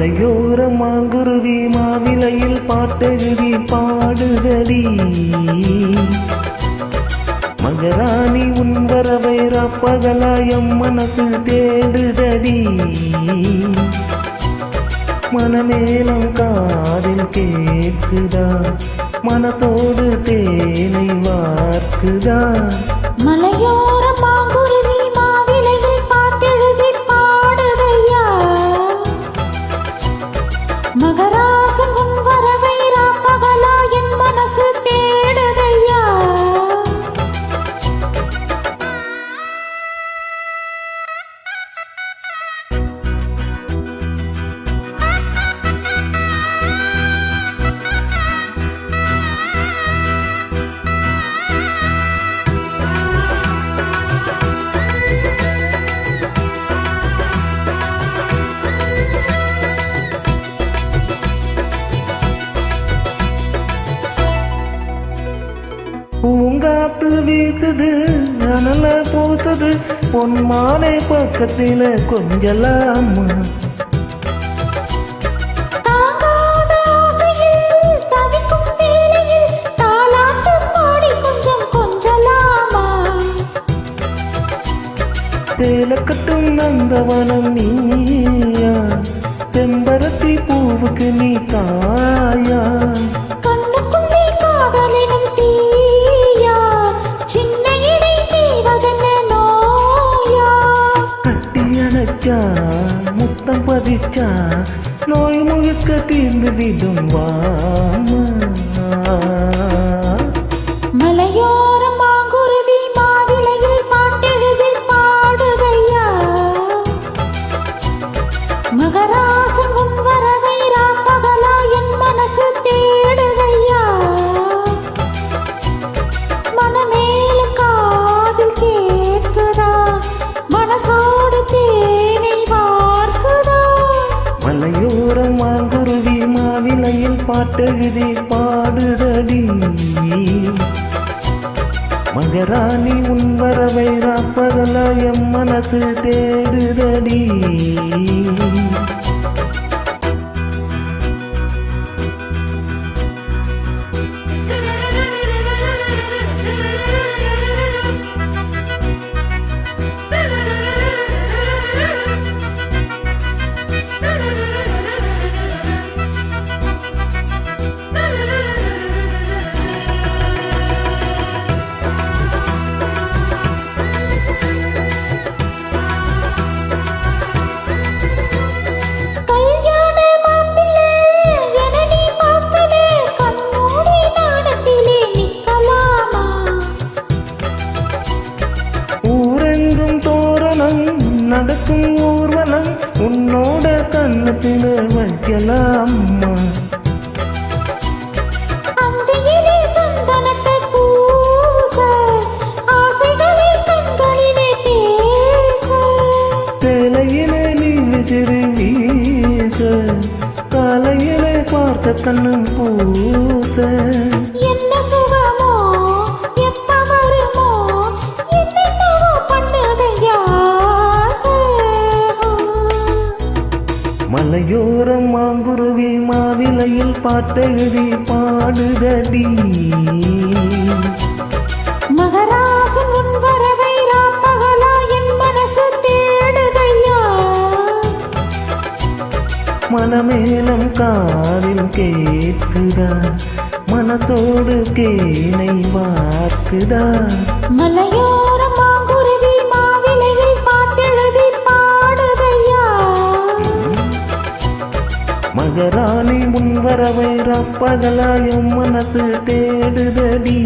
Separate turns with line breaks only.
மலையோர மாங்குருவி மாவிலையில் பாட்டெழுதி பாடுதடி. மகராணி உன் வரவை ராப்பகலாயம் மனசு தேடுதடி. மனமேலம் காதில் கேட்குதா, மனசோடு தேனை வார்க்குதா.
மலையோர மாங்குருவி மாவிலையில் பாட்டெழுதி பாடுதையா. மகராசன் உன் வரவை ராப்பகலா என் மனசு தேடுதையா.
பூங்காத்து வீசுது அனல பூசுது, பொன்மாலை பக்கத்தில கொஞ்சலாமா.
தாங்காத ஆசையில் தவிக்கும் வேளையில் தாலாட்டு பாடி கொஞ்சம் கொஞ்சலாமா.
தேலக்கட்டும் நந்தவனம் நீயா, செம்பருத்தி பூவுக்கு நீ தாயா.
கண்ணுக்குள்ளே காதலினும் தீயா, சின்ன இடை தீவதென்ன நோயா.
கட்டி அணைச்சா முத்தம் பதிச்சா, நோய் முழுக்க தீர்ந்து விடும் வாமா.
மலையோர மாங்குருவி மாவிலையில் பாட்டெழுதி பாடுதையா. மகராசன் உன் வரவை ராப்பகலா என் மனசு தேடுதையா. மனமேலும் காதில் கேட்குதா, மனசோடு தேனை வார்க்குதா.
மலையோர மாங்குருவி மாவிலையில் பாட்டெழுதி பாடுதடி. மகராணி உன் வரவை ராப்பகலாயம் மனசு தேடுதடி.
கல்யாண மாப்பிள்ளை என நீ பார்த்தலே, கண்ணோடி நாணத்திலே நிற்கலாமா.
ஊரெங்கும் தோரணம் நடக்கும் ஊர்வலம், உன்னோட கண்ணத்தில வைக்கலாமா.
அந்தியிலே சந்தனத்தை பூச, ஆசைகளை கண்களிலே பேச.
சேலையிலே நீ விசிறி வீச, காலையிலே பார்த்த கண்ணும் பூச.
என்ன சுகமோ எப்ப வருமோ, என்னென்னவோ பண்ணுதையா ஆசை.
மலையோரம் மாங்குருவி மாவிலையில் பாட்டெழுதி பாடுதடி.
மகராசன் உன் வரவை ராப்பகலா என் மனசு தேடுதையா.
மனமேலம் காதில் கேட்குதா, மனசோடு கேனை வார்க்குதா.
மலையோர மாங்குருவி மாவிலையில் பாட்டெழுதி பாடுதையா.
மகராணி உன் வரவை ராப்பகலாயம் மனசு தேடுதடி.